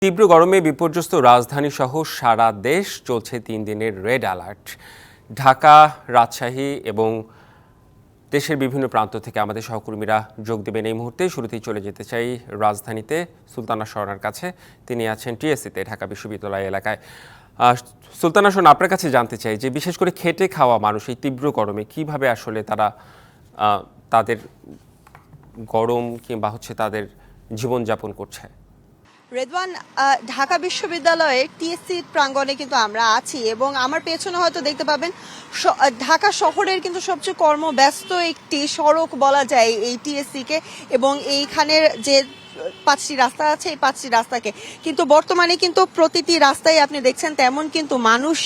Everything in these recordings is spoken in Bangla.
তীব্র গরমে বিপর্যস্ত রাজধানী সহ সারা দেশ চলছে ৩ দিনের রেড অ্যালার্ট। ঢাকা, রাজশাহী এবং দেশের বিভিন্ন প্রান্ত থেকে আমাদের সহকর্মীরা যোগ দেবেন এই মুহূর্তে। শুরুতেই চলে যেতে চাই রাজধানীতে সুলতানা শরণার কাছে। তিনি আছেন টিএসসিতে, ঢাকা বিশ্ববিদ্যালয় এলাকায়। সুলতানা শরণ, আপনার কাছে জানতে চাই যে বিশেষ করে খেটে খাওয়া মানুষ এই তীব্র গরমে কিভাবে আসলে তারা তাদের গরম কিংবা তাদের জীবনযাপন করছে। রেদওয়ান, ঢাকা বিশ্ববিদ্যালয়ের টিএসসি প্রাঙ্গণে কিন্তু আমরা আছি এবং আমার পেছনে হয়তো দেখতে পাবেন ঢাকা শহরের কিন্তু সবচেয়ে কর্মব্যস্ত একটি সড়ক বলা যায় এই টিএসসিকে, এবং এইখানের যে 5টি রাস্তা আছে এই 5টি রাস্তাকে কিন্তু বর্তমানে কিন্তু প্রতিটি রাস্তায় আপনি দেখছেন তেমন কিন্তু মানুষ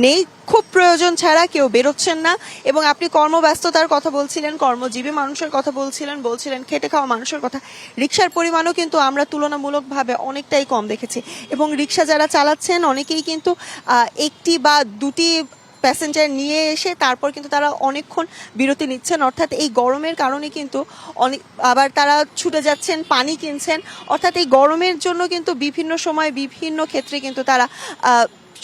নেই, খুব প্রয়োজন ছাড়া কেউ বেরোচ্ছেন না। এবং আপনি কর্মব্যস্ততার কথা বলছিলেন, কর্মজীবী মানুষের কথা বলছিলেন খেটে খাওয়া মানুষের কথা। রিকশার পরিমাণও কিন্তু আমরা তুলনামূলকভাবে অনেকটাই কম দেখেছি, এবং রিকশা যারা চালাচ্ছেন অনেকেই কিন্তু একটি বা দুটি প্যাসেঞ্জার নিয়ে এসে তারপর কিন্তু তারা অনেকক্ষণ বিরতি নিচ্ছেন, অর্থাৎ এই গরমের কারণে কিন্তু আবার তারা ছুটে যাচ্ছেন, পানি কিনছেন, অর্থাৎ এই গরমের জন্য কিন্তু বিভিন্ন সময় বিভিন্ন ক্ষেত্রে কিন্তু তারা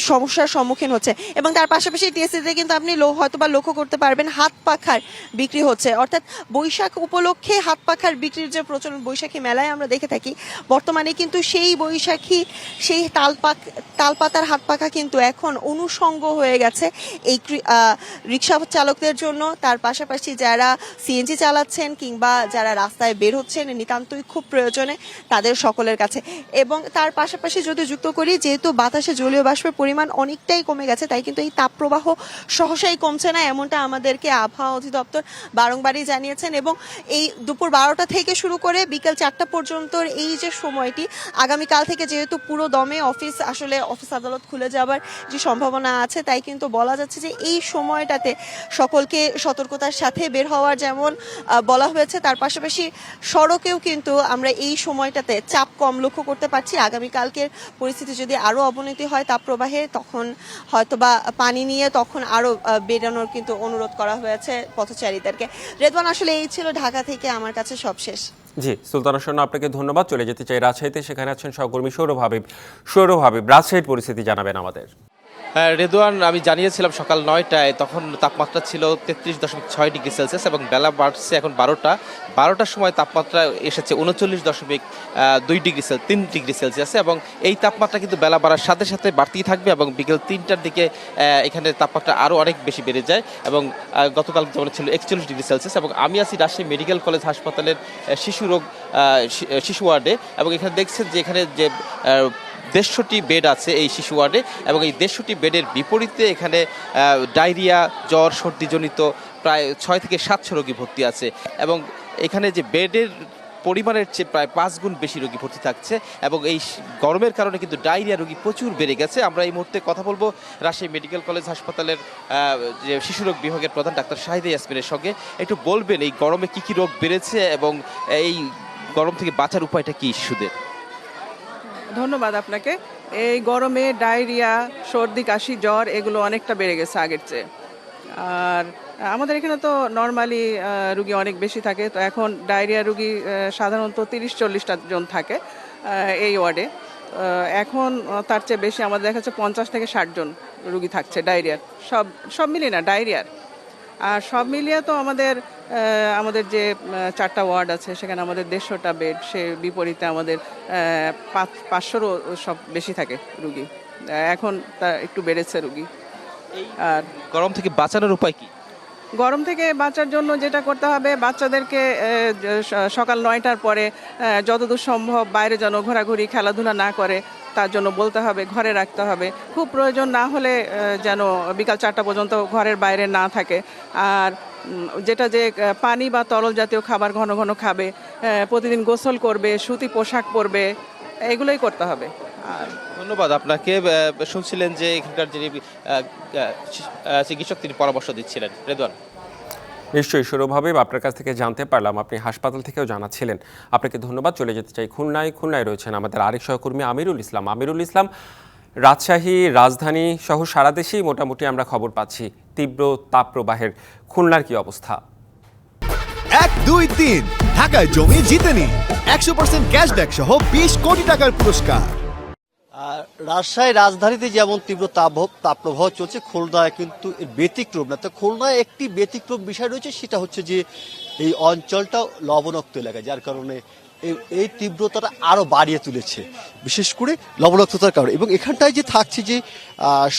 সমস্যার সম্মুখীন হচ্ছে। এবং তার পাশাপাশি টিএসসিতে কিন্তু আপনি হয়তোবা লক্ষ্য করতে পারবেন হাত পাখার বিক্রি হচ্ছে, অর্থাৎ বৈশাখ উপলক্ষে হাত পাখার বিক্রির যে প্রচলন বৈশাখী মেলায় আমরা দেখে থাকি, বর্তমানে কিন্তু সেই বৈশাখী সেই তালপাতার হাত পাখা কিন্তু এখন অনুষঙ্গ হয়ে গেছে এই রিক্সা চালকদের জন্য। তার পাশাপাশি যারা সিএনজি চালাচ্ছেন কিংবা যারা রাস্তায় বের হচ্ছেন নিতান্তই খুব প্রয়োজনে তাদের সকলের কাছে। এবং তার পাশাপাশি যদি যুক্ত করি, যেহেতু বাতাসে জলীয় বাষ্পের পরিমাণ অনেকটাই কমে গেছে, তাই কিন্তু এই তাপপ্রবাহ সহসাই কমছে না, এমনটা আমাদেরকে আবহাওয়া অধিদপ্তর বারংবারই জানিয়েছেন। এবং এই দুপুর 12টা থেকে শুরু করে বিকেল 4টা পর্যন্ত এই যে সময়টি, আগামীকাল থেকে যেহেতু পুরো দমে অফিস আদালত খুলে যাবার যে সম্ভাবনা আছে, তাই কিন্তু বলা যাচ্ছে যে এই সময়টাতে সকলকে সতর্কতার সাথে বের হওয়ার যেমন বলা হয়েছে, তার পাশাপাশি সড়কেও কিন্তু আমরা এই সময়টাতে চাপ কম লক্ষ্য করতে পারছি। আগামীকালকের পরিস্থিতি যদি আরও অবনতি হয় তাপপ্রবাহে, তখন হয়তোবা পানি নিয়ে তখন আরো বেরানোর কিন্তু অনুরোধ করা হয়েছে পথচারীদেরকে। রেদওয়ান, আসলে এই ছিল ঢাকা থেকে আমার কাছে সবশেষ। জি, সুলতানা শরণ, আপনাকে ধন্যবাদ। চলে যেতে চাই রাজশাহীতে, সেখানে আছেন সহকর্মী সৌরভ হাবিব। রাজশাহীর পরিস্থিতি জানাবেন আমাদের। রেদওয়ান, আমি জানিয়েছিলাম সকাল 9টায়, তখন তাপমাত্রা ছিল 33.6 ডিগ্রি সেলসিয়াস এবং বেলা বাড়ছে এখন 12টার সময় তাপমাত্রা এসেছে 39.2 ডিগ্রি 3 ডিগ্রি সেলসিয়াসে, এবং এই তাপমাত্রা কিন্তু বেলা বাড়ার সাথে সাথে বাড়তেই থাকবে এবং বিকেল 3টার দিকে এখানে তাপমাত্রা আরও অনেক বেশি বেড়ে যায়, এবং গতকাল যেমন ছিল 41 ডিগ্রি সেলসিয়াস। এবং আমি আছি রাজশাহী মেডিকেল কলেজ হাসপাতালের শিশু ওয়ার্ডে, এবং এখানে দেখছেন যে এখানে যে 150টি বেড আছে এই শিশু ওয়ার্ডে, এবং এই 150টি বেডের বিপরীতে এখানে ডায়রিয়া, জ্বর, সর্দিজনিত প্রায় 6 থেকে 700 রোগী ভর্তি আছে, এবং এখানে যে বেডের পরিমাণের চেয়ে প্রায় 5 গুণ বেশি রোগী ভর্তি থাকছে, এবং এই গরমের কারণে কিন্তু ডায়রিয়া রোগী প্রচুর বেড়ে গেছে। আমরা এই মুহূর্তে কথা বলবো রাজশাহী মেডিকেল কলেজ হাসপাতালের যে শিশুরোগ বিভাগের প্রধান ডাক্তার শাহিদা ইয়াসমিনের সঙ্গে। একটু বলবেন এই গরমে কি কি রোগ বেড়েছে এবং এই গরম থেকে বাঁচার উপায়টা কি শিশুদের? ধন্যবাদ আপনাকে। এই গরমে ডায়রিয়া, সর্দি, কাশি, জ্বর এগুলো অনেকটা বেড়ে গেছে আগের চেয়ে। আর আমাদের এখানে তো নর্মালি রুগী অনেক বেশি থাকে, তো এখন ডায়রিয়া রুগী সাধারণত 30-40টা জন থাকে এই ওয়ার্ডে। এখন তার চেয়ে বেশি আমাদের দেখা যাচ্ছে 50 থেকে 60 জন রুগী থাকছে ডায়রিয়ার, সব মিলিয়ে না ডায়রিয়ার। আর সব মিলিয়ে তো আমাদের যে 4টা ওয়ার্ড আছে সেখানে আমাদের 150টা বেড, সে বিপরীতে আমাদের 500রও সব বেশি থাকে রুগী। এখন তা একটু বেড়েছে রুগী। আর গরম থেকে বাঁচানোর উপায় কি? গরম থেকে বাঁচার জন্য যেটা করতে হবে, বাচ্চাদেরকে সকাল 9টার পরে যতদূর সম্ভব বাইরে যেন ঘোরাঘুরি খেলাধুলা না করে তার জন্য বলতে হবে, ঘরে রাখতে হবে। খুব প্রয়োজন না হলে যেন বিকাল 4টা পর্যন্ত ঘরের বাইরে না থাকে। আর যেটা যে পানি বা তরল জাতীয় খাবার ঘন ঘন খাবে, প্রতিদিন গোসল করবে, সুতি পোশাক পরবে, এগুলোই করতে হবে। আর ধন্যবাদ আপনাকে। শুনছিলেন যে এখানকার যিনি চিকিৎসক তিনি পরামর্শ দিচ্ছিলেন। রেদওয়ান, নিশ্চয়ই সৌরভ হাবিব, আপনার কাছ থেকে জানতে পারলাম, আপনি হাসপাতাল থেকেও জানাচ্ছিলেন। আপনাকে ধন্যবাদ। চলে যেতে চাই খুলনায় রয়েছেন আমাদের আরেক সহকর্মী আমিরুল ইসলাম। রাজশাহী, রাজধানী সহ সারা দেশেই মোটামুটি আমরা খবর পাচ্ছি তীব্র তাপপ্রবাহের। খুলনার কি অবস্থা? 1, 2, 3 ঢাকায় জমি জিতে নিন 100% ক্যাশব্যাক সহ 20 কোটি টাকার পুরস্কার। আর রাজশাহী রাজধানীতে যেমন তীব্র তাপপ্রবাহ চলছে, খুলনায় কিন্তু এর ব্যতিক্রম না। তো খুলনায় একটি ব্যতিক্রম বিষয় রয়েছে, সেটা হচ্ছে যে এই অঞ্চলটা লবণাক্ত এলাকা, যার কারণে এই তীব্রতাটা আরো বাড়িয়ে তুলেছে, বিশেষ করে লবণাক্ততার কারণে। এবং এখানটায় যে থাকছে যে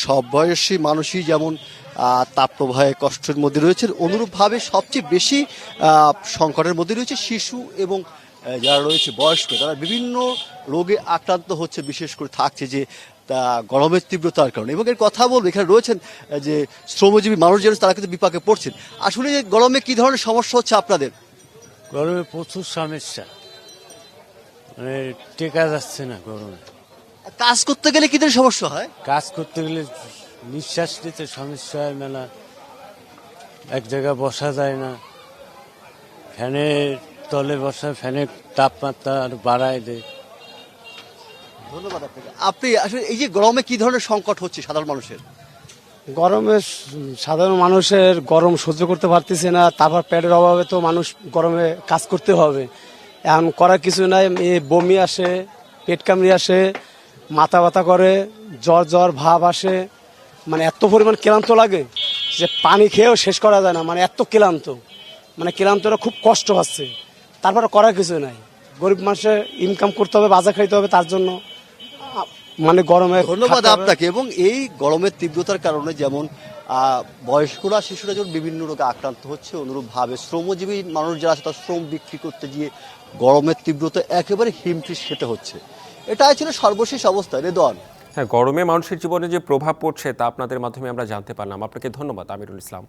সব বয়সী মানুষই যেমন তাপপ্রবাহে কষ্টের মধ্যে রয়েছে, অনুরূপভাবে সবচেয়ে বেশি সংকটের মধ্যে রয়েছে শিশু এবং যারা রয়েছে বয়স্ক, তারা বিভিন্ন রোগে আক্রান্ত হচ্ছে, বিশেষ করে থাকছে যে গরমের তীব্রতার কারণে। এবং এর কথা বলবো, এখানে রয়েছেন যে শ্রমজীবী মানুষ যারা, তারা কিন্তু বিপাকে পড়ছেন। আসলে গরমে কি ধরনের সমস্যা হচ্ছে আপনাদের? গরমে প্রচুর সমস্যা, মানে টেকা যাচ্ছে না গরমে। কাজ করতে গেলে কি ধরনের সমস্যা হয়? কাজ করতে গেলে নিঃশ্বাস নিতে সমস্যা হয়, মেলা এক জায়গায় বসা যায় না, ফ্যানের তলে বসা, ফ্যানের তাপমাত্রা আর বাড়ায় দেয়। ধন্যবাদ আপনাকে। আপনি আসলে এই যে গরমে কি ধরনের সংকট হচ্ছে সাধারণ মানুষের? গরমে সাধারণ মানুষের গরম সহ্য করতে পারতেছে না, তারপর পেটের অভাবে তো মানুষ গরমে কাজ করতে হবে। এখন করার কিছু নাই, বমি আসে, পেট কামড়ি আসে, মাথা ব্যথা করে, জ্বর জ্বর ভাব আসে, মানে এত পরিমাণ ক্লান্ত লাগে যে পানি খেয়েও শেষ করা যায় না, মানে এত ক্লান্ত, মানে ক্লান্তরা খুব কষ্ট হচ্ছে। তারপরে করার কিছু নাই, গরিব মানুষের ইনকাম করতে হবে, বাজার খাইতে হবে, তার জন্য মানে গরমে ধন্যবাদ আপনাকে। এবং এই গরমের তীব্রতার কারণে যেমন বয়স্করা, শিশুরা যেমন বিভিন্ন রোগে আক্রান্ত হচ্ছে, অনুরূপভাবে শ্রমজীবী মানুষ যারা আছে, তার শ্রম বিক্রি করতে গিয়ে গরমের তীব্রতা একেবারে হিমশিম খেতে হচ্ছে। এটাই ছিল সর্বশেষ অবস্থা। রেদওয়ান। হ্যাঁ, গরমে মানুষের জীবনে যে প্রভাব পড়ছে তা আপনাদের মাধ্যমে আমরা জানতে পারলাম। আপনাকে ধন্যবাদ আমিরুল ইসলাম।